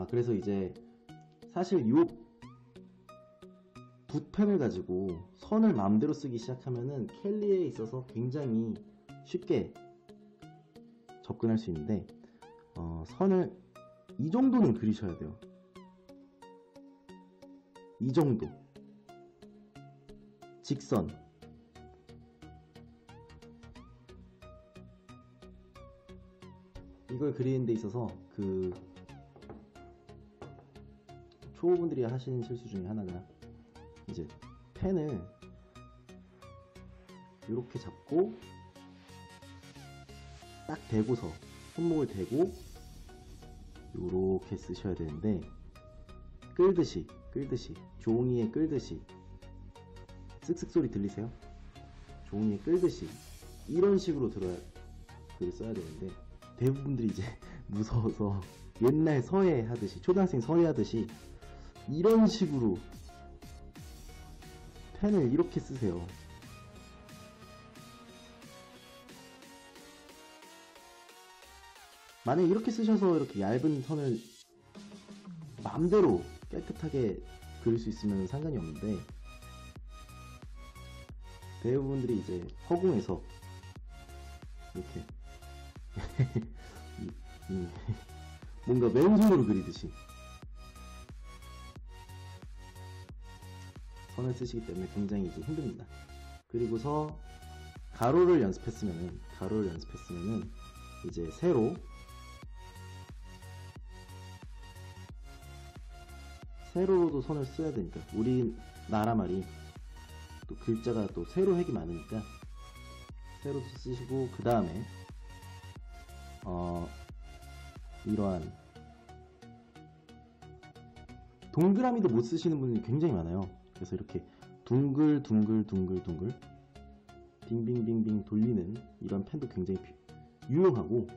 그래서 이제 사실 요 붓펜을 가지고 선을 마음대로 쓰기 시작하면은 캘리에 있어서 굉장히 쉽게 접근할 수 있는데, 선을 이 정도는 그리셔야 돼요. 이 정도. 직선. 이걸 그리는 데 있어서 초보분들이 하시는 실수 중에 하나가 이제 펜을 이렇게 잡고 딱 대고서 손목을 대고 이렇게 쓰셔야 되는데, 끌듯이 종이에 끌듯이, 쓱쓱 소리 들리세요? 종이에 끌듯이 이런 식으로 글을 써야 되는데, 대부분들이 이제 무서워서 옛날 서예 하듯이, 초등학생 서예 하듯이 이런 식으로 펜을 이렇게 쓰세요. 만약에 이렇게 쓰셔서 이렇게 얇은 선을 마음대로 깨끗하게 그릴 수 있으면 상관이 없는데, 대부분들이 이제 허공에서 이렇게 뭔가 맨손으로 그리듯이 선을 쓰시기 때문에 굉장히 이제 힘듭니다. 그리고서 가로를 연습했으면은 이제 세로로도 선을 써야 되니까, 우리나라 말이 또 글자가 또 세로 획이 많으니까 세로도 쓰시고, 그 다음에 이러한 동그라미도 못 쓰시는 분이 굉장히 많아요. 그래서 이렇게 둥글 빙빙빙빙 돌리는 이런 펜도 굉장히 유용하고,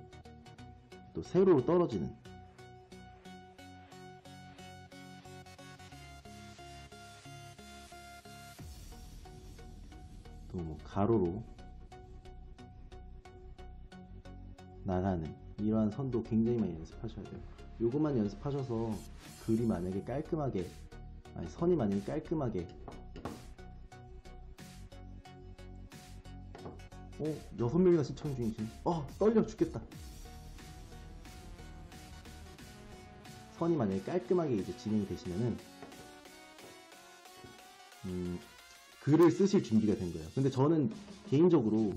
또 세로로 떨어지는, 또 뭐 가로로 나가는 이러한 선도 굉장히 많이 연습하셔야 돼요. 요것만 연습하셔서 글이 만약에 깔끔하게, 선이 만약에 깔끔하게, 6명이나 시청 중이신, 떨려 죽겠다. 선이 만약에 깔끔하게 이제 진행이 되시면은 글을 쓰실 준비가 된 거예요. 근데 저는 개인적으로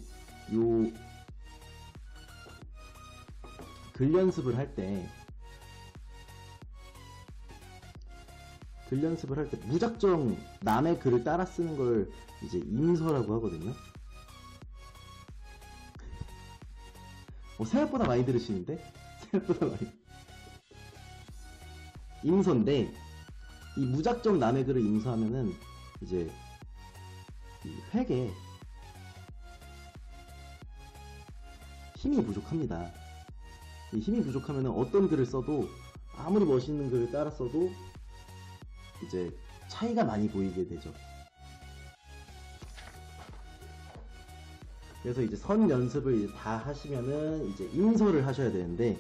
글 연습을 할 때 무작정 남의 글을 따라 쓰는 걸 이제 임서라고 하거든요. 생각보다 많이 들으시는데? 생각보다 많이. 임서인데, 이 무작정 남의 글을 임서하면은 이제 이 획에 힘이 부족합니다. 이 힘이 부족하면은 어떤 글을 써도, 아무리 멋있는 글을 따라 써도 이제 차이가 많이 보이게 되죠. 그래서 이제 선 연습을 이제 다 하시면은 이제 임서를 하셔야 되는데,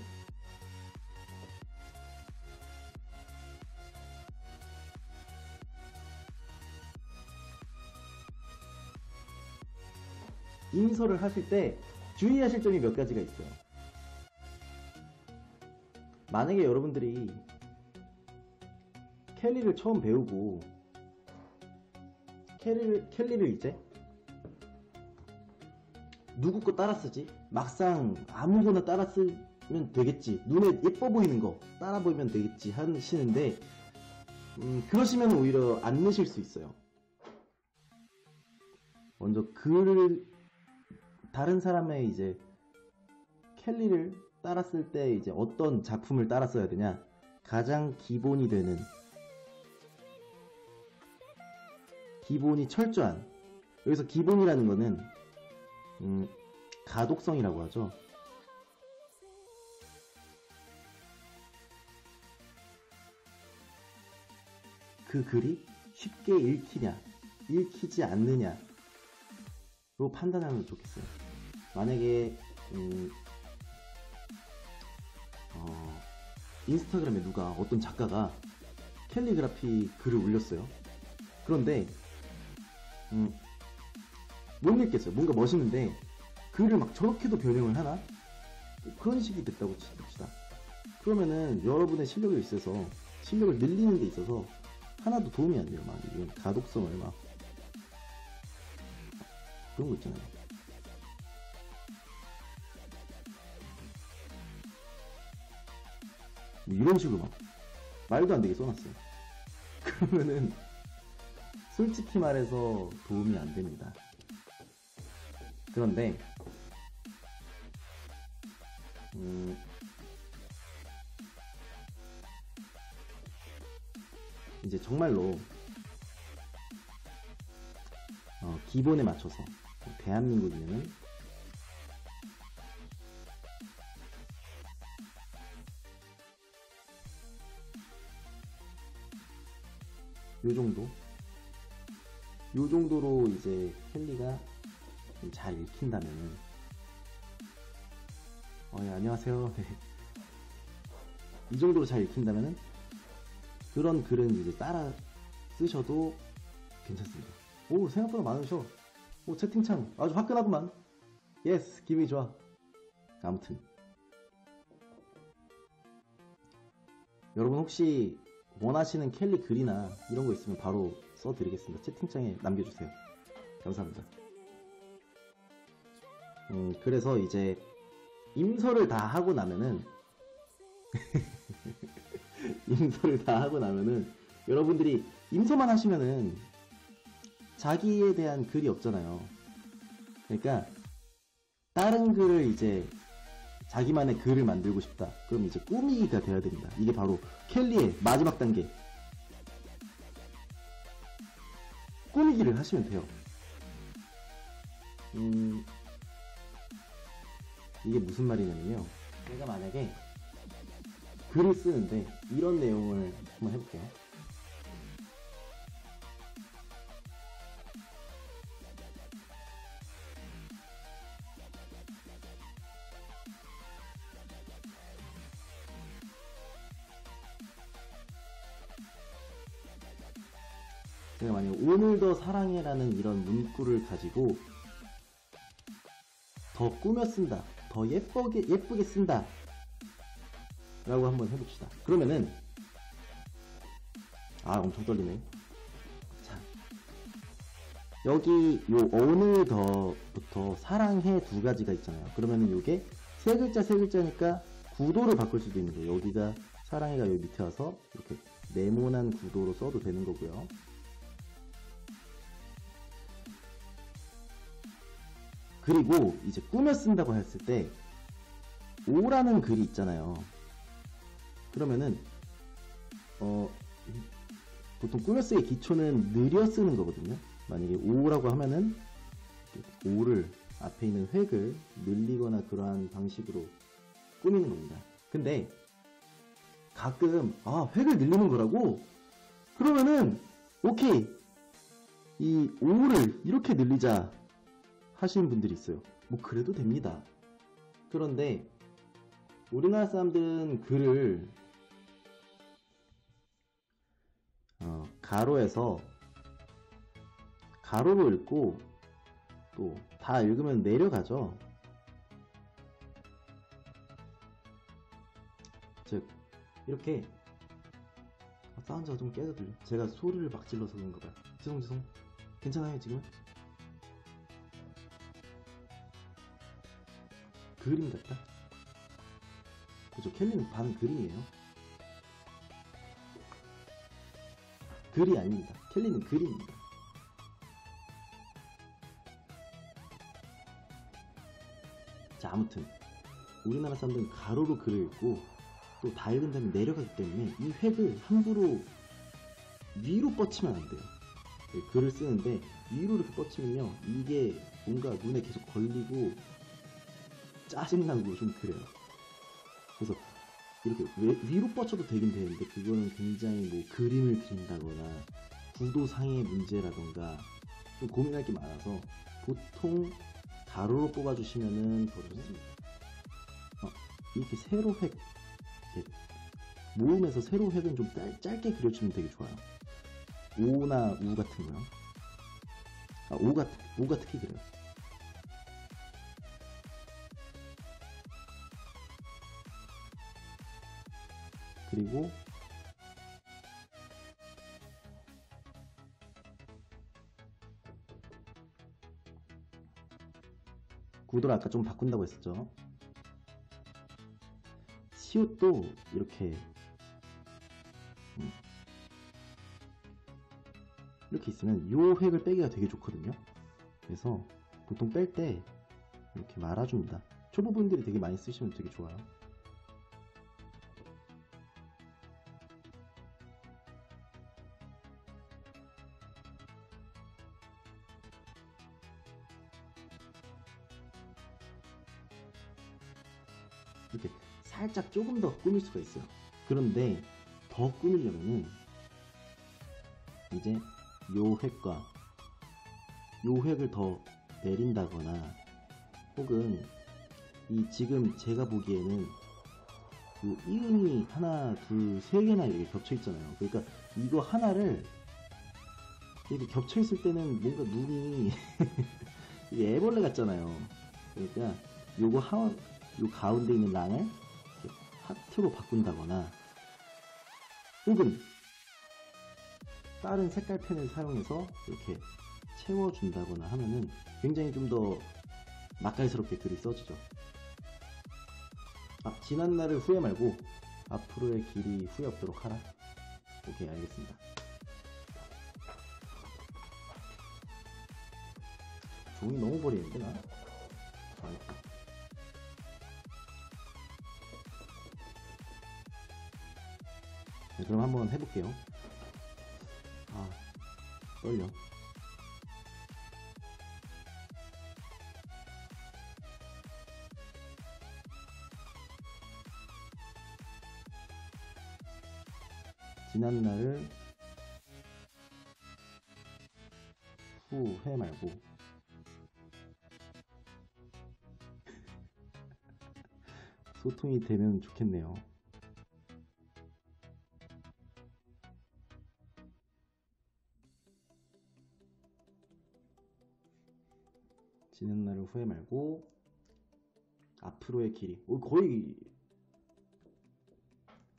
임서를 하실 때 주의하실 점이 몇 가지가 있어요. 만약에 여러분들이 캘리를 처음 배우고 캘리를 이제 누구 거 따라 쓰지? 막상 아무거나 따라 쓰면 되겠지, 눈에 예뻐 보이는 거 따라 보이면 되겠지 하시는데, 그러시면 오히려 안 넣으실 수 있어요. 먼저 다른 사람의 이제 캘리를 따라 쓸 때 이제 어떤 작품을 따라 써야 되냐, 가장 기본이 되는, 기본이 철저한, 여기서 기본이라는 거는 가독성이라고 하죠. 그 글이 쉽게 읽히냐, 읽히지 않느냐로 판단하면 좋겠어요. 만약에 인스타그램에 누가 어떤 작가가 캘리그라피 글을 올렸어요. 그런데 못 읽겠어요. 뭔가 멋있는데 글을 막 저렇게도 변형을 하나? 그런 식이 됐다고 칩시다. 그러면은 여러분의 실력에 있어서 실력을 늘리는 데 있어서 하나도 도움이 안 돼요. 막 이런 가독성을 막 그런 거 있잖아요. 뭐 이런 식으로 막 말도 안 되게 써놨어요. 그러면은 솔직히 말해서 도움이 안 됩니다. 그런데 이제 정말로 기본에 맞춰서 대한민국이면은 요 정도로 이제 켈리가 좀 잘 읽힌다면은 예, 안녕하세요. 네. 이 정도로 잘 읽힌다면은 그런 글은 이제 따라 쓰셔도 괜찮습니다. 오, 생각보다 많으셔. 오, 채팅창 아주 화끈하구만. 예스, 기분이 좋아. 아무튼 여러분 혹시 원하시는 켈리 글이나 이런 거 있으면 바로 써드리겠습니다. 채팅창에 남겨주세요. 감사합니다. 그래서 이제 임서를 다 하고 나면은 여러분들이 임서만 하시면은 자기에 대한 글이 없잖아요. 그러니까 다른 글을 이제 자기만의 글을 만들고 싶다. 그럼 이제 꾸미기가 돼야 됩니다. 이게 바로 켈리의 마지막 단계. 꾸미기를 하시면 돼요. 이게 무슨 말이냐면요. 제가 만약에 글을 쓰는데 이런 내용을 한번 해볼게요. 제가 만약에 오늘 더 사랑해라는 이런 문구를 가지고 더 꾸며 쓴다, 더 예쁘게 쓴다 라고 한번 해봅시다. 그러면은 엄청 떨리네. 자, 여기 요 오늘 더부터 사랑해 두 가지가 있잖아요. 그러면은 요게 세 글자니까 구도를 바꿀 수도 있는 거예요. 여기가 사랑해가 여기 밑에 와서 이렇게 네모난 구도로 써도 되는 거고요. 그리고 이제 꾸며 쓴다고 했을 때 오라는 글이 있잖아요. 그러면은 보통 꾸며 쓰기의 기초는 느려 쓰는 거거든요. 만약에 오라고 하면은 오를 앞에 있는 획을 늘리거나 그러한 방식으로 꾸미는 겁니다. 근데 가끔 획을 늘리는 거라고? 그러면은 오케이, 이 오를 이렇게 늘리자 하시는 분들이 있어요. 뭐 그래도 됩니다. 그런데 우리나라 사람들은 글을 가로에서 가로로 읽고 또 다 읽으면 내려가죠. 즉 이렇게 사운드가 좀 깨져 들려. 제가 소리를 막 질러서 그런가 봐요. 죄송. 괜찮아요 지금? 그림 같다? 그죠? 켈리는 반 그림이에요. 글이 아닙니다. 켈리는 그림입니다. 자, 아무튼 우리나라 사람들은 가로로 글을 읽고 또 다 읽은 다음에 내려가기 때문에 이 획을 함부로 위로 뻗치면 안 돼요. 글을 쓰는데 위로 이렇게 뻗치면요, 이게 뭔가 눈에 계속 걸리고 짜증나고 좀 그래요. 그래서 이렇게 위로 뻗쳐도 되긴 되는데 그거는 굉장히 뭐 그림을 그린다거나 구도상의 문제라던가 좀 고민할 게 많아서 보통 가로로 뽑아주시면은 더 좋습니다. 이렇게 세로 획 이렇게 모음에서 세로 획은 좀 짧게 그려주면 되게 좋아요. 오나 우 같은 거요. 아, 오가 특히 그래요. 그리고 구도를 아까 좀 바꾼다고 했었죠. 시옷도 이렇게 이렇게 있으면 요 획을 빼기가 되게 좋거든요. 그래서 보통 뺄 때 이렇게 말아줍니다. 초보분들이 되게 많이 쓰시면 되게 좋아요. 이렇게 살짝 조금 더 꾸밀 수가 있어요. 그런데 더 꾸밀려면은 이제 요 획과 요 획을 더 내린다거나 혹은 이 지금 제가 보기에는 요 이음이 하나, 둘, 세 개나 이렇게 겹쳐 있잖아요. 그러니까 이거 하나를 이렇게 겹쳐 있을 때는 뭔가 눈이 이게 애벌레 같잖아요. 그러니까 요 가운데 있는 랑을 이렇게 하트로 바꾼다거나 혹은 다른 색깔 펜을 사용해서 이렇게 채워준다거나 하면은 굉장히 좀 더 맛깔스럽게 글이 써지죠. 아, 지난 날을 후회 말고 앞으로의 길이 후회 없도록 하라. 오케이, 알겠습니다. 종이 너무 버리는데 나. 네, 그럼 한번 해볼게요. 아, 떨려. 지난 날을 후회 말고 소통이 되면 좋겠네요. 지난 날을 후회 말고 앞으로의 길이.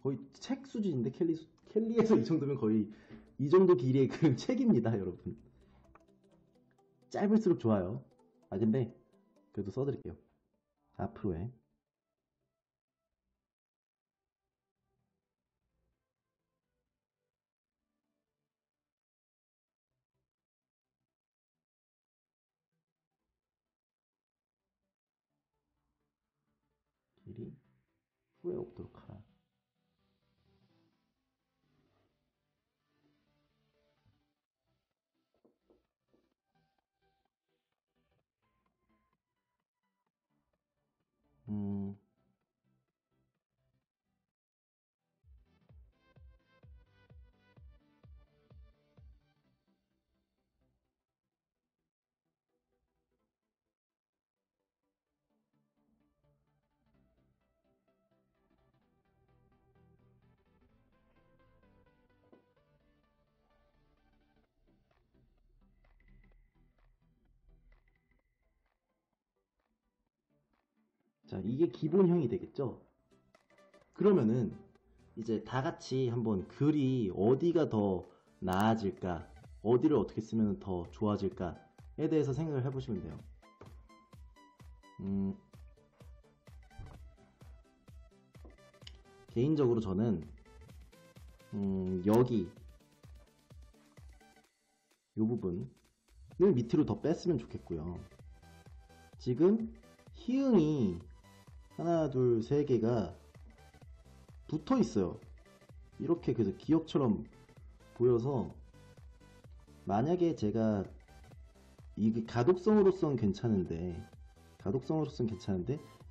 거의 책 수준인데 켈리에서 이 정도면 거의 이 정도 길이의 그 책입니다, 여러분. 짧을수록 좋아요. 아, 근데 그래도 써드릴게요. 앞으로의 길이 후회 없도록 하라. 음, 자, 이게 기본형이 되겠죠? 그러면은 이제 다 같이 한번 글이 어디가 더 나아질까, 어디를 어떻게 쓰면 더 좋아질까에 대해서 생각을 해보시면 돼요. 개인적으로 저는 여기 이 부분을 밑으로 더 뺐으면 좋겠고요. 지금 히읗이 하나, 둘, 세 개가 붙어 있어요. 이렇게 그래서 기억처럼 보여서 만약에 제가 이게 가독성으로선 괜찮은데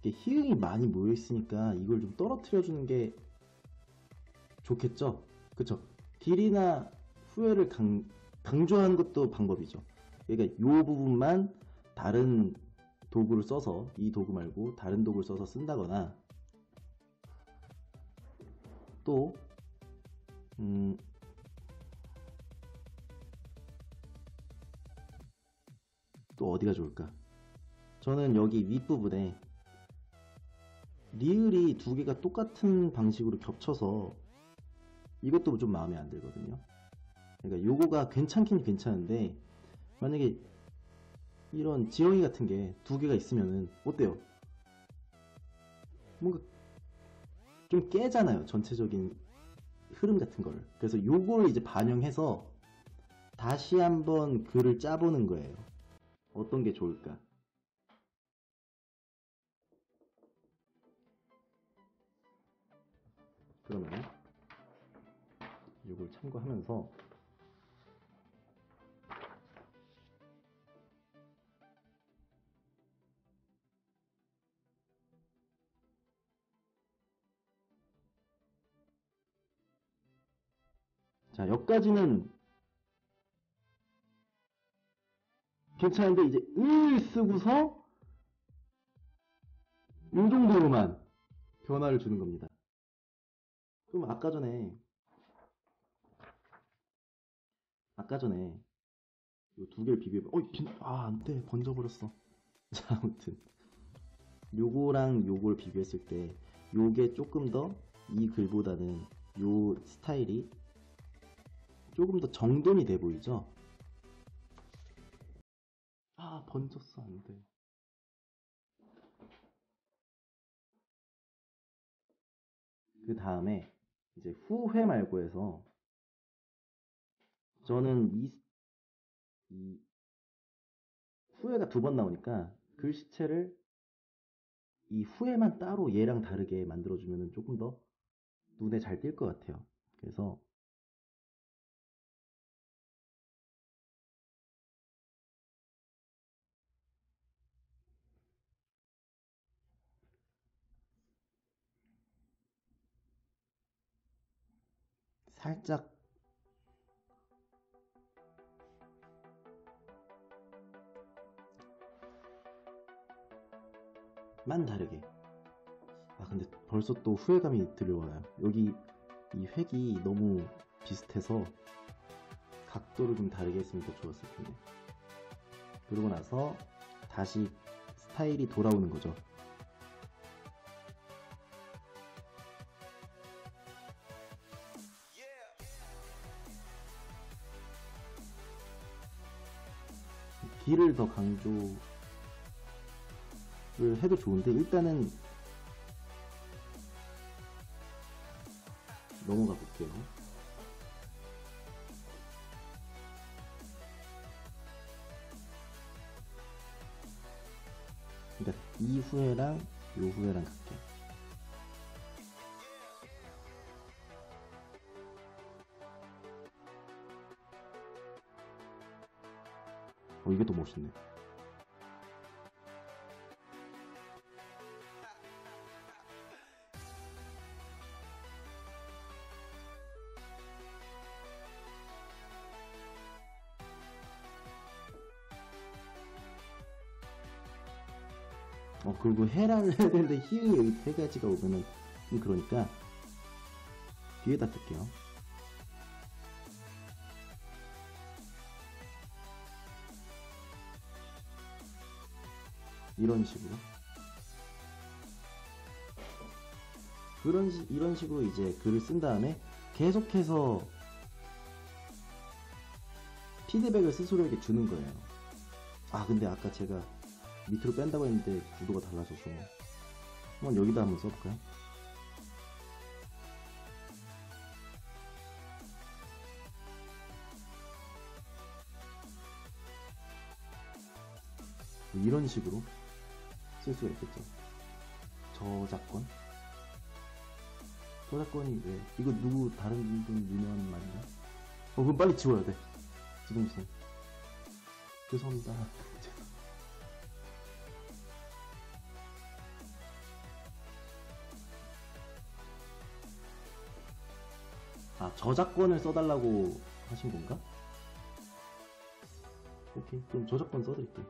이게 히읗이 많이 모여 있으니까 이걸 좀 떨어뜨려 주는 게 좋겠죠. 그쵸? 길이나 후회를 강조하는 것도 방법이죠. 그러니까 이 부분만 다른 도구를 써서, 이 도구 말고 다른 도구를 써서 쓴다거나, 또 또 어디가 좋을까? 저는 여기 윗부분에 리을이 두 개가 똑같은 방식으로 겹쳐서 이것도 좀 마음에 안 들거든요. 그러니까 요거가 괜찮긴 괜찮은데 만약에 이런 지렁이 같은 게 두 개가 있으면은 어때요? 뭔가 좀 깨잖아요. 전체적인 흐름 같은 걸. 그래서 요걸 이제 반영해서 다시 한번 글을 짜보는 거예요. 어떤 게 좋을까? 그러면 이걸 참고하면서 자, 여기까지는 괜찮은데 이제 을 쓰고서 이 정도로만 변화를 주는 겁니다. 그럼 아까 전에 이 두 개를 비교해봐. 안 돼. 번져버렸어. 자, 아무튼 요거랑 요걸 비교했을 때 요게 조금 더 이 글보다는 요 스타일이 조금 더 정돈이 돼 보이죠? 번졌어. 안 돼. 그 다음에 이제 후회 말고 해서 저는 이 후회가 두 번 나오니까 글씨체를 이 후회만 따로 얘랑 다르게 만들어주면 조금 더 눈에 잘 띌 것 같아요. 그래서 살짝 만 다르게. 근데 벌써 또 후회감이 들려와요. 여기 이 획이 너무 비슷해서 각도를 좀 다르게 했으면 더 좋았을 텐데. 그러고 나서 다시 스타일이 돌아오는 거죠. 길을 더 강조를 해도 좋은데 일단은 넘어가 볼게요. 그러니까 이 후회랑 요 후회랑 같게. 이게 또 멋있네. 그리고 해라를 해야 되는데 히읗 세 가지가 오면은 좀 그러니까 뒤에다 쓸게요. 이런 식으로. 이런 식으로 이제 글을 쓴 다음에 계속해서 피드백을 스스로에게 주는 거예요. 근데 아까 제가 밑으로 뺀다고 했는데 구도가 달라져서 한번 여기다 한번 써볼까요? 이런 식으로 쓸 수가 있겠죠. 저작권이 왜 이거 누구 다른 분 유명한 말인가? 그럼 빨리 지워야 돼. 지동생 죄송합니다. 저작권을 써달라고 하신 건가? 오케이, 그럼 저작권 써드릴게요.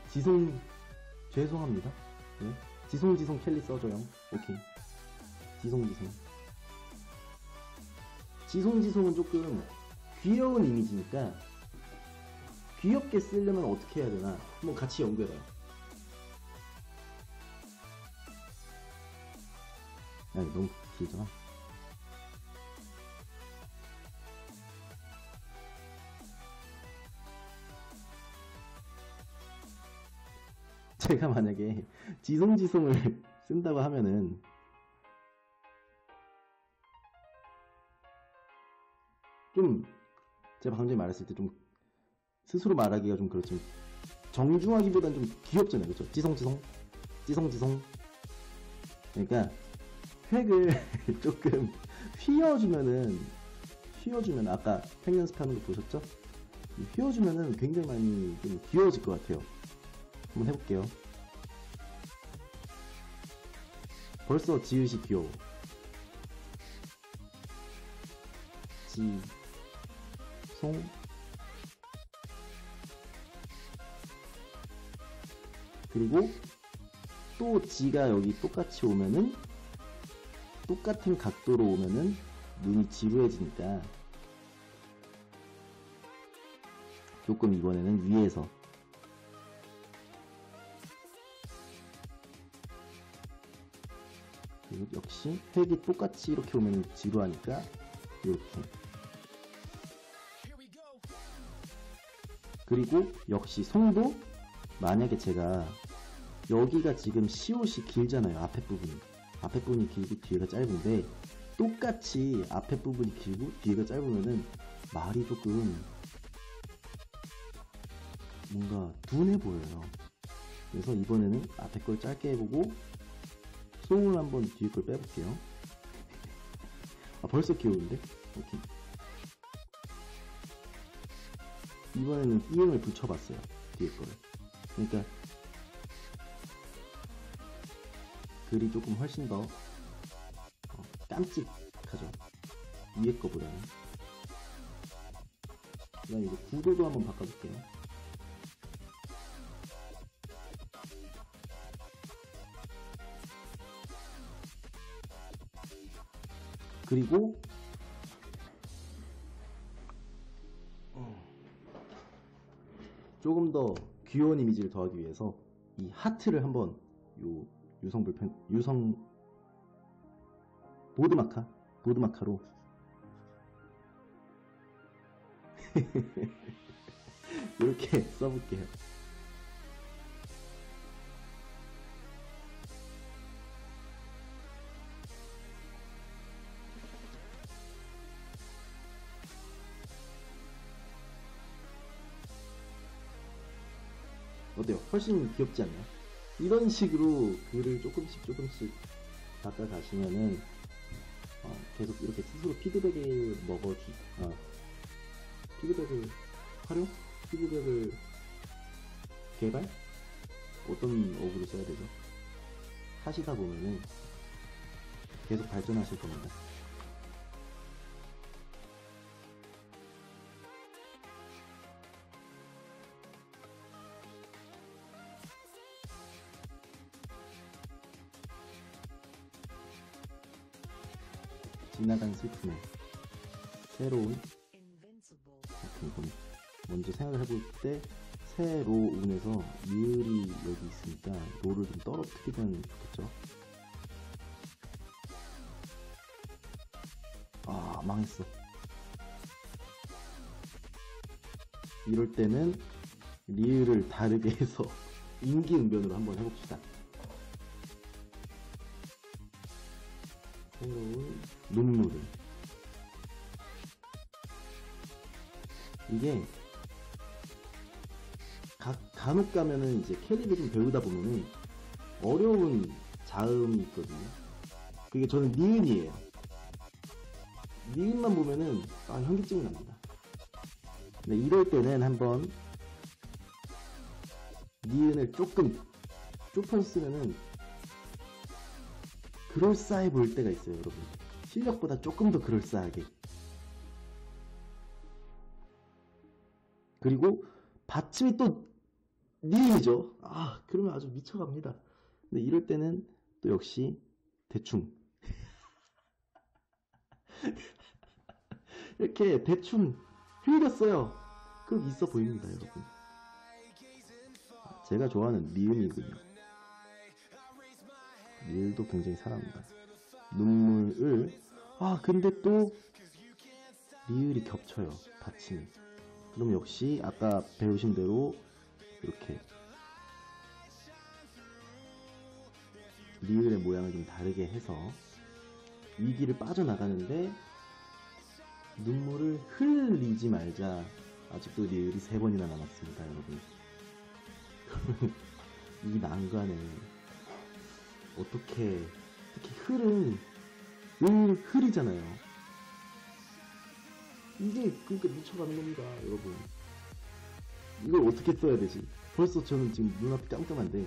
지송 죄송합니다. 네. 지송지송 켈리 써줘요. 오케이. 지송지송. 지송지송은 조금 귀여운 이미지니까 귀엽게 쓰려면 어떻게 해야 되나 한번 같이 연결해요. 야, 너무 길잖아. 제가 만약에 지송지송을 쓴다고 하면은 좀 제가 방금 전에 말했을 때 좀 스스로 말하기가 좀 그렇지만 정중하기보단 좀 귀엽잖아요. 그렇죠? 지송지송 지송지송. 그러니까 획을 조금 휘어주면은 아까 획 연습하는 거 보셨죠? 휘어주면은 굉장히 많이 좀 귀여워질 것 같아요. 한번 해볼게요. 벌써 지읒이 귀여워. 송 그리고 또 지가 여기 똑같이 오면은 똑같은 각도로 오면은 눈이 지루해지니까 조금 이번에는 위에서 그리고 역시 획이 똑같이 이렇게 오면 지루하니까 이렇게. 그리고 역시 송도 만약에 제가 여기가 지금 시옷이 길잖아요. 앞에 부분이 길고 뒤에가 짧은데 똑같이 앞에 부분이 길고 뒤에가 짧으면은 말이 조금 뭔가 둔해 보여요. 그래서 이번에는 앞에 걸 짧게 해보고 송을 한번 뒤에 걸 빼볼게요. 아, 벌써 귀여운데? 오케이. 이번에는 이응을 붙여봤어요. 뒤에 거를. 그러니까 글이 조금 훨씬 더 깜찍하죠. 위에 거보다는. 그다음 이제 구도도 한번 바꿔볼게요. 그리고 조금 더 귀여운 이미지를 더하기 위해서 이 하트를 한번 유성 보드마카로 이렇게 써볼게요. 어때요? 훨씬 귀엽지 않나요? 이런 식으로 글을 조금씩 바꿔가시면은 계속 이렇게 스스로 피드백을 피드백을 개발? 어떤 어구를 써야 되죠? 하시다 보면은 계속 발전하실 겁니다. 지나간 슬픔에 새로운 먼저 생각을 해볼 때 새로 운에서 이을이 여기 있으니까 로를 좀 떨어뜨리면 좋겠죠. 아, 망했어. 이럴 때는 리을을 다르게 해서 임기응변으로 한번 해봅시다. 새로운 눈물을. 이게 간혹 가면은 이제 캐릭을 좀 배우다 보면은 어려운 자음이 있거든요. 그게 저는 니은이에요. 니은만 보면은 현기증이 납니다. 근데 이럴 때는 한번 니은을 조금 좁혀서 쓰면은 그럴싸해 보일 때가 있어요, 여러분. 실력보다 조금 더 그럴싸하게. 그리고 받침이 또 니은이죠. 아, 그러면 아주 미쳐갑니다. 근데 이럴 때는 또 역시 대충 이렇게 대충 흘렸어요. 그럼 있어 보입니다, 여러분. 제가 좋아하는 리을이군요. 리을도 굉장히 사랑합니다. 눈물을 근데 또 리을이 겹쳐요. 받침이. 그럼 역시 아까 배우신 대로 이렇게 리을의 모양을 좀 다르게 해서 위기를 빠져나가는데 눈물을 흘리지 말자. 아직도 리을이 3번이나 남았습니다, 여러분. 이 난관에 어떻게, 특히 흘은 흘이잖아요. 이게 그러니까 미쳐가는 겁니다, 여러분. 이걸 어떻게 써야 되지? 벌써 저는 지금 눈앞이 깜깜한데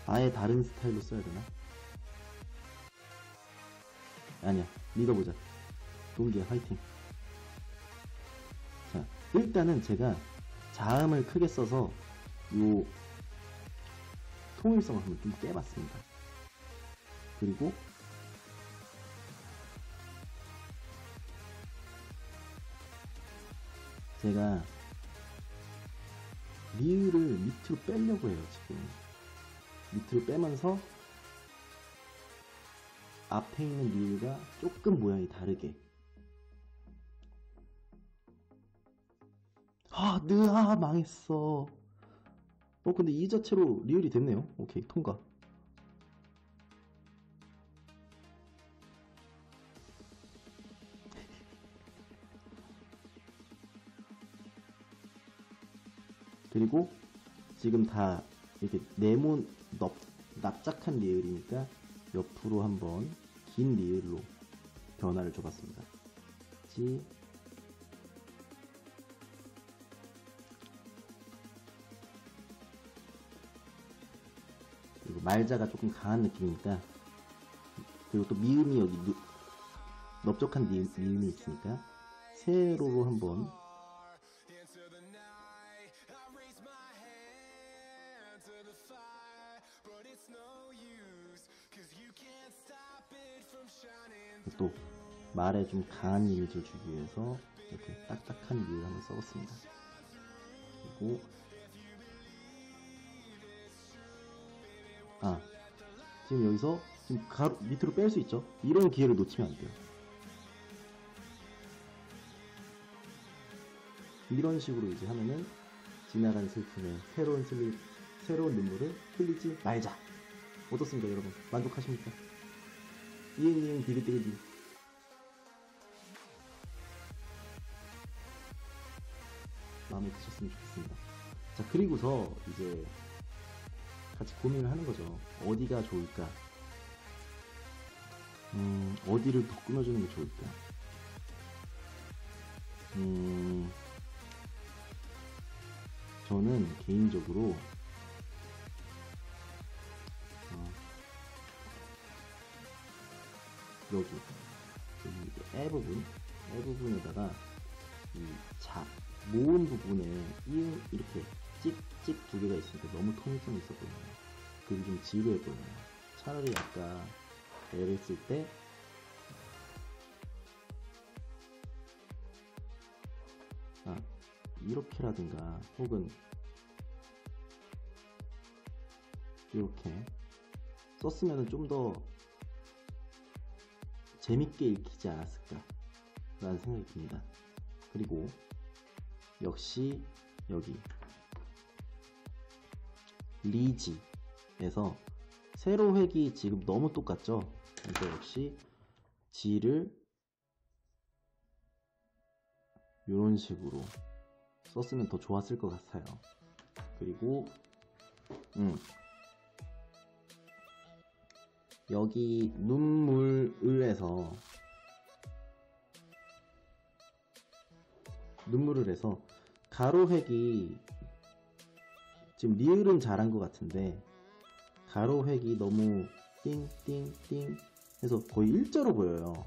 아예 다른 스타일로 써야 되나? 아니야, 믿어보자. 동기야, 화이팅. 자, 일단은 제가 자음을 크게 써서 요 통일성을 한번 좀 깨봤습니다. 그리고 제가 리을을 밑으로 빼려고 해요, 지금. 밑으로 빼면서 앞에 있는 리을과 조금 모양이 다르게. 망했어. 근데 이 자체로 리을이 됐네요. 오케이, 통과. 그리고 지금 다 이렇게 납작한 리을이니까 옆으로 한번 긴 리을로 변화를 줘봤습니다. 그리고 말자가 조금 강한 느낌이니까, 그리고 또 미음이 여기 넓적한 미음이 있으니까 세로로 한번 또 말에 좀 강한 이미지를 주기 위해서 이렇게 딱딱한 미를 한번 써봤습니다. 그리고 지금 여기서 지금 밑으로 뺄 수 있죠? 이런 기회를 놓치면 안 돼요. 이런 식으로 이제 하면은 지나간 슬픔에 새로운 눈물을 흘리지 말자. 어떻습니까, 여러분? 만족하십니까? 이응 디귿디귿. 마음에 드셨으면 좋겠습니다. 자, 그리고서 이제 같이 고민을 하는 거죠. 어디가 좋을까? 어디를 더 끊어주는 게 좋을까? 저는 개인적으로 여기 애 부분에다가 이 모음 부분에 이렇게 찍찍 2개가 있으니까 너무 통일성이 있어 보여요. 그게 좀 지루해 보여요. 차라리 아까 애를 쓸 때 이렇게라든가 혹은 이렇게 썼으면 좀 더 재밌게 읽히지 않았을까 라는 생각이 듭니다. 그리고 역시 여기 리지에서 세로 획이 지금 너무 똑같죠? 그래서 역시 지를 이런 식으로 썼으면 더 좋았을 것 같아요. 그리고 여기 눈물을 해서 가로획이 지금 리을은 잘한 것 같은데 가로획이 너무 띵띵띵 해서 거의 일자로 보여요.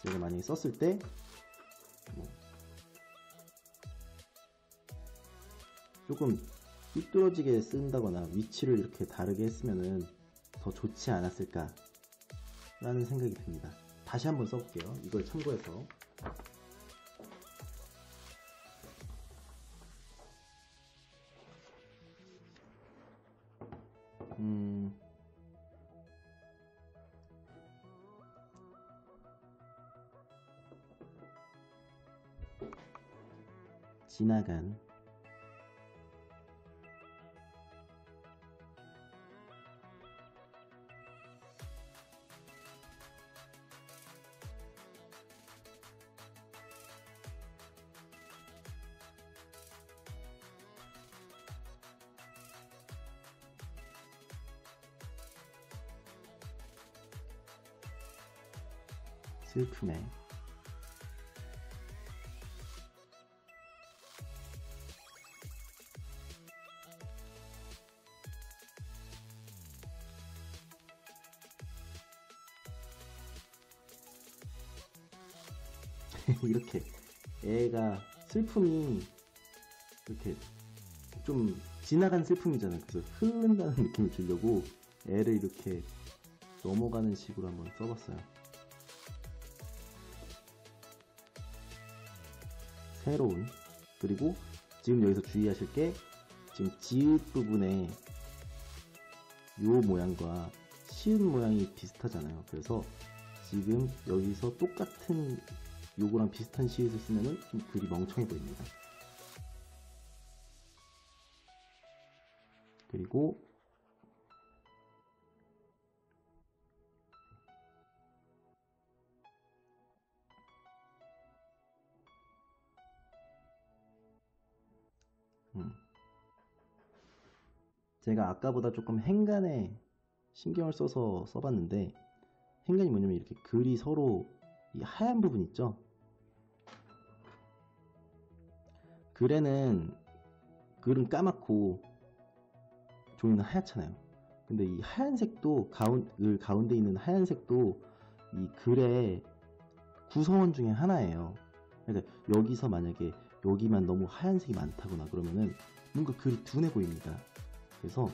제가 만약에 썼을 때 조금 삐뚤어지게 쓴다거나 위치를 이렇게 다르게 했으면은 더 좋지 않았을까 라는 생각이 듭니다. 다시 한번 써볼게요. 이걸 참고해서. 지나간 슬픔에 이렇게 애가 슬픔이 이렇게 좀 지나간 슬픔이잖아요. 그래서 흐른다는 느낌을 주려고 애를 이렇게 넘어가는 식으로 한번 써봤어요. 새로운. 그리고 지금 여기서 주의하실 게 지금 지읒 부분에 요 모양과 시읒 모양이 비슷하잖아요. 그래서 지금 여기서 똑같은 요거랑 비슷한 시읒을 쓰면은 좀 글이 멍청해 보입니다. 그리고 제가 아까보다 조금 행간에 신경을 써서 써봤는데, 행간이 뭐냐면 이렇게 글이 서로 이 하얀 부분 있죠? 글은 까맣고 종이는 하얗잖아요. 근데 이 하얀색도 글 가운데 있는 하얀색도 이 글의 구성원 중에 하나예요. 그러니까 여기서 만약에 여기만 너무 하얀색이 많다거나 그러면은 뭔가 글이 둔해 보입니다. 그래서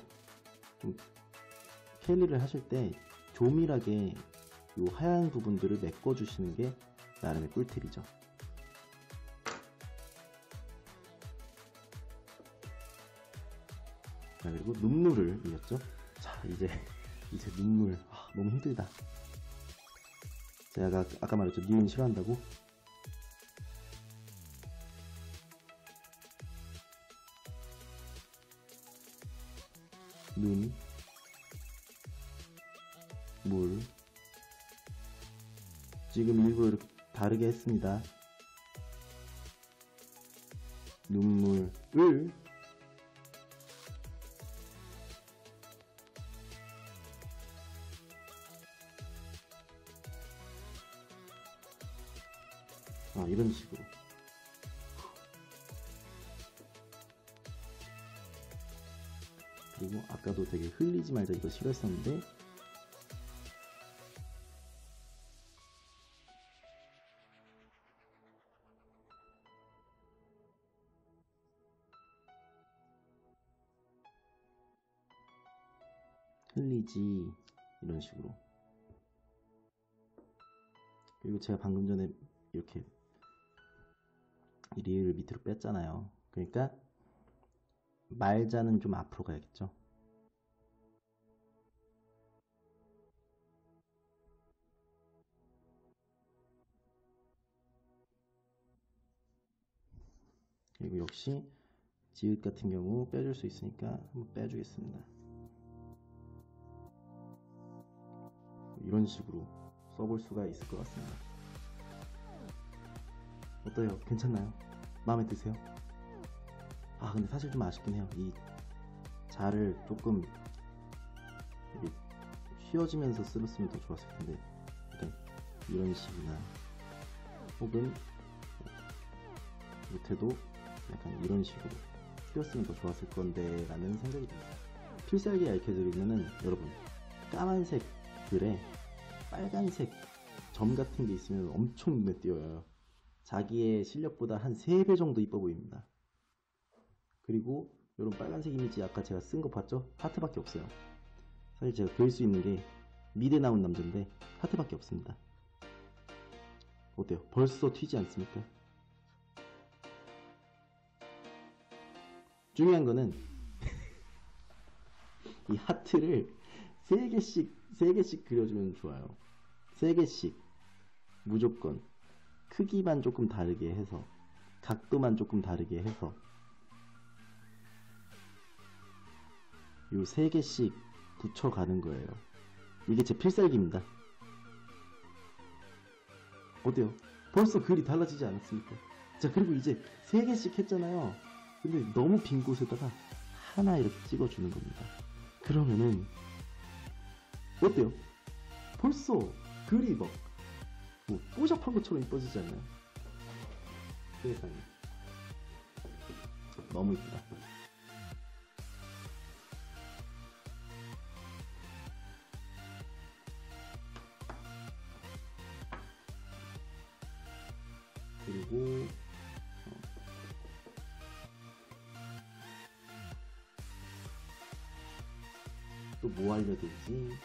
좀 캘리를 하실 때 조밀하게 이 하얀 부분들을 메꿔주시는 게 나름의 꿀팁이죠. 자, 그리고 눈물을 그렸죠. 자, 이제 눈물. 너무 힘들다. 제가 아까 말했죠. 니은 싫어한다고. 눈, 물. 지금 일부러 이렇게 다르게 했습니다. 눈물을 이런 식으로. 그리고 아까도 되게 흘리지 말자 이거 싫어했었는데 흘리지 이런 식으로. 그리고 제가 방금 전에 이렇게 이 리을을 밑으로 뺐잖아요. 그러니까 말자는 좀 앞으로 가야겠죠. 그리고 역시 지읒 같은 경우 빼줄 수 있으니까 한번 빼주겠습니다. 이런 식으로 써볼 수가 있을 것 같습니다. 어때요? 괜찮나요? 마음에 드세요? 근데 사실 좀 아쉽긴 해요. 이 자를 조금 휘어지면서 쓸었으면 더 좋았을 텐데, 이런 식이나 혹은 못해도 약간 이런 식으로 휘었으면 더 좋았을 건데 라는 생각이 듭니다. 필살기 알켜드리면은 여러분, 까만색 글에 빨간색 점 같은 게 있으면 엄청 눈에 띄어요. 자기의 실력보다 한 3배 정도 이뻐 보입니다. 그리고 이런 빨간색 이미지 아까 제가 쓴 거 봤죠? 하트밖에 없어요. 사실 제가 그릴 수 있는 게 미대 나온 남자인데 하트밖에 없습니다. 어때요? 벌써 튀지 않습니까? 중요한 거는 이 하트를 3개씩 그려주면 좋아요. 3개씩 무조건 크기만 조금 다르게 해서 각도만 조금 다르게 해서 요 3개씩 붙여가는 거예요. 이게 제 필살기입니다. 어때요? 벌써 글이 달라지지 않았습니까? 자, 그리고 이제 3개씩 했잖아요. 근데 너무 빈 곳에다가 하나 이렇게 찍어주는 겁니다. 그러면은 어때요? 벌써 글이 막 뭐 뽀샵한 것처럼 이뻐지지 않나요? 세상에 너무 이쁘다. 그리고 또 뭐 알려드리지?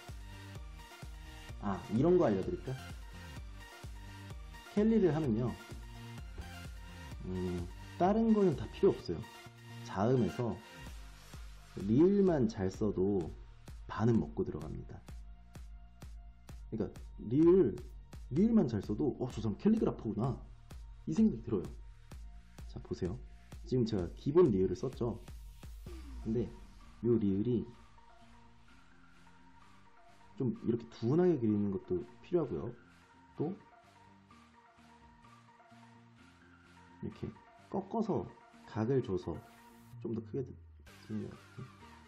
아, 이런 거 알려드릴까? 캘리를 하면요, 다른 거는 다 필요 없어요. 자음에서 리을만 잘 써도 반은 먹고 들어갑니다. 그러니까 리을만 잘 써도 저 사람 캘리그라퍼구나 이 생각이 들어요. 자, 보세요. 지금 제가 기본 리을을 썼죠. 근데 요 리을이 좀 이렇게 둔하게 그리는 것도 필요하고요. 또 이렇게 꺾어서 각을 줘서 좀 더 크게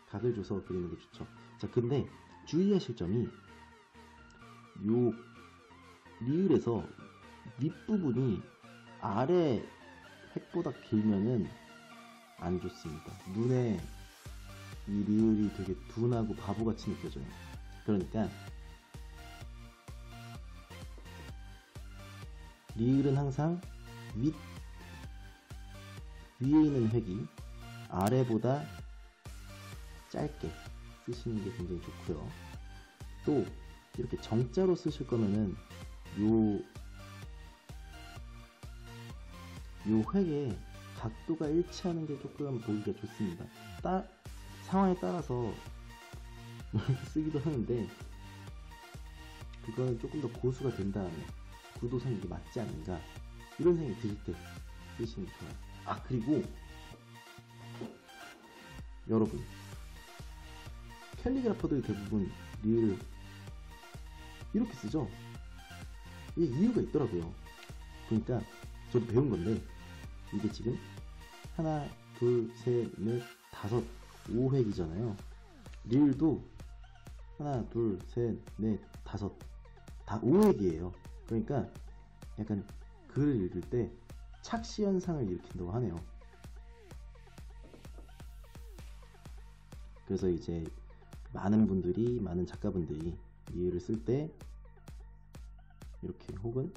각을 줘서 그리는 게 좋죠. 자, 근데 주의하실 점이 요 리을에서 윗부분이 아래 획보다 길면은 안 좋습니다. 눈에 이 리을이 되게 둔하고 바보같이 느껴져요. 그러니까 리을은 항상 위에 있는 획이 아래보다 짧게 쓰시는 게 굉장히 좋고요. 또 이렇게 정자로 쓰실 거면은 요 획의 각도가 일치하는 게 조금 보기가 좋습니다. 상황에 따라서 이렇게 쓰기도 하는데 그거는 조금 더 고수가 된 다음에 구도상이 이게 맞지 않는가 이런 생각이 드실 때 쓰시는 게 좋아요. 아, 그리고 여러분, 캘리그라퍼들이 대부분 리을을 이렇게 쓰죠. 이게 이유가 있더라고요. 그러니까 저도 배운 건데 이게 지금 하나, 둘, 셋, 넷, 다섯, 5획이잖아요. 리을도 하나, 둘, 셋, 넷, 다섯, 다 5획이에요. 그러니까 약간 글을 읽을 때 착시 현상을 일으킨다고 하네요. 그래서 이제 많은 작가분들이 리을을 쓸 때 이렇게 혹은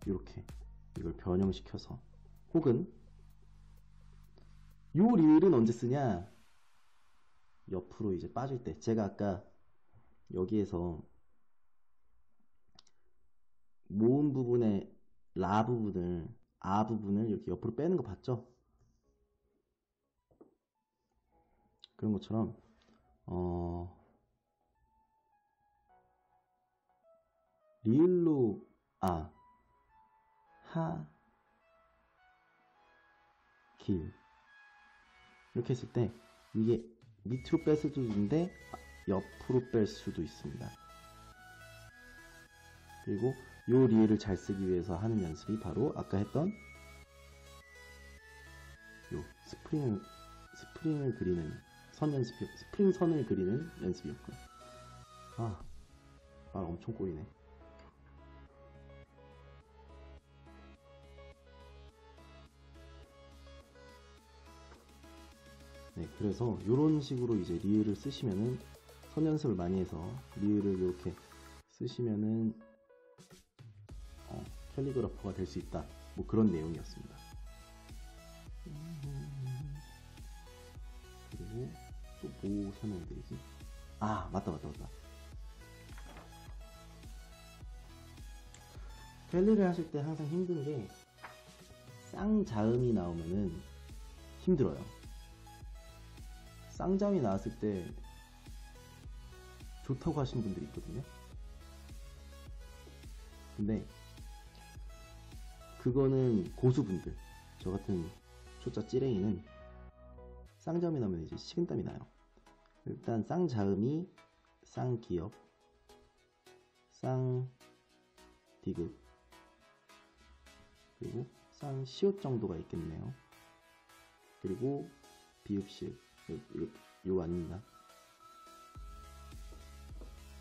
이렇게 이걸 변형시켜서 혹은 요 리을은 언제 쓰냐? 옆으로 이제 빠질 때. 제가 아까 여기에서 모음 부분의 라 부분을 아 부분을 이렇게 옆으로 빼는 거 봤죠? 그런 것처럼 리을로 길 이렇게 했을 때 이게 밑으로 뺄 수도 있는데 옆으로 뺄 수도 있습니다. 그리고 요 리을을 잘 쓰기 위해서 하는 연습이 바로 아까 했던 요 스프링을 그리는 스프링 선을 그리는 연습이었고요. 말 엄청 꼬이네. 네, 그래서 이런 식으로 이제 리을을 쓰시면은 선 연습을 많이 해서 리을을 이렇게 쓰시면은 캘리그라퍼가 될 수 있다. 뭐 그런 내용이었습니다. 그리고 또 뭐 설명드리지? 아, 맞다. 캘리를 하실 때 항상 힘든 게 쌍자음이 나오면은 힘들어요. 쌍자음이 나왔을 때 좋다고 하시는 분들이 있거든요. 근데 그거는 고수분들, 저 같은 초짜 찌랭이는 쌍자음이 나면 이제 식은땀이 나요. 일단 쌍자음이 쌍기역, 쌍디귿, 그리고 쌍시옷 정도가 있겠네요. 그리고 비읍시읒, 이거 아닙니다.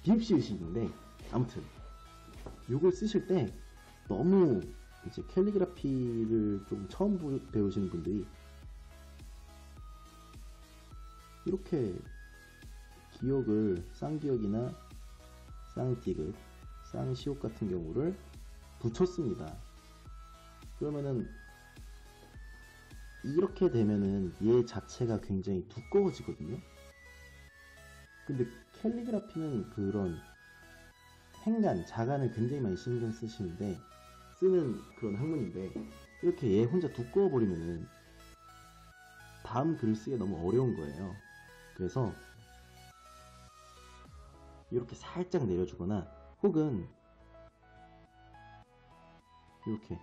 비읍시읒이 있는데, 아무튼 이걸 쓰실 때 너무 이제 캘리그라피를 좀 처음 배우시는 분들이 이렇게 기역을 쌍기역이나 쌍디귿, 쌍시옷 같은 경우를 붙였습니다. 그러면은 이렇게 되면은 얘 자체가 굉장히 두꺼워지거든요. 근데 캘리그라피는 그런 행간, 자간을 굉장히 많이 신경 쓰시는데 쓰는 그런 학문인데 이렇게 얘 혼자 두꺼워 버리면은 다음 글을 쓰기가 너무 어려운 거예요. 그래서 이렇게 살짝 내려주거나 혹은 이렇게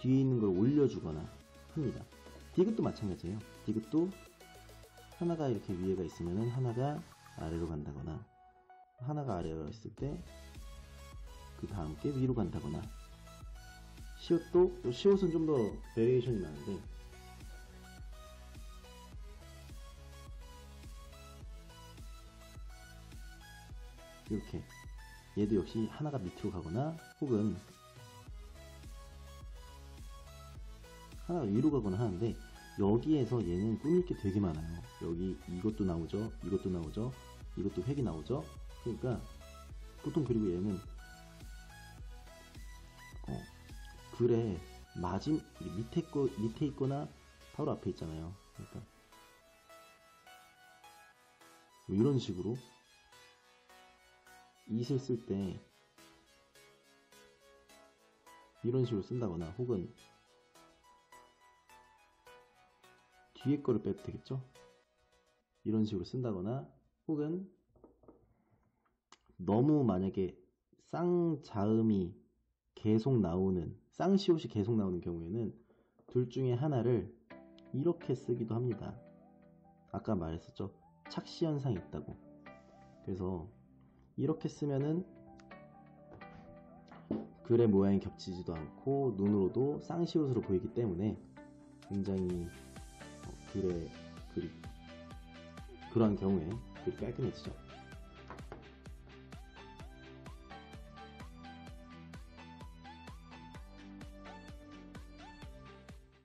뒤에 있는 걸 올려주거나 합니다. 디귿도 마찬가지예요. 디귿도 하나가 이렇게 위에가 있으면 하나가 아래로 간다거나 하나가 아래로 있을 때 그 다음 게 위로 간다거나 시옷도 시옷은 좀 더 베리에이션이 많은데 이렇게 얘도 역시 하나가 밑으로 가거나 혹은 하나가 위로 가거나 하는데 여기에서 얘는 꾸밀 게 되게 많아요. 여기 이것도 나오죠, 이것도 나오죠, 이것도 획이 나오죠. 그러니까 보통 그리고 얘는 글의 밑에 있거나 바로 앞에 있잖아요. 그러니까 뭐 이런 식으로 it을 쓸 때 이런 식으로 쓴다거나 혹은 뒤에 거를 빼도 되겠죠? 이런 식으로 쓴다거나 혹은 너무 만약에 쌍자음이 계속 나오는 쌍시옷이 계속 나오는 경우에는 둘 중에 하나를 이렇게 쓰기도 합니다. 아까 말했었죠? 착시 현상이 있다고. 그래서 이렇게 쓰면은 글의 모양이 겹치지도 않고 눈으로도 쌍시옷으로 보이기 때문에 굉장히 글의 그러한 경우에 글이 깔끔해지죠.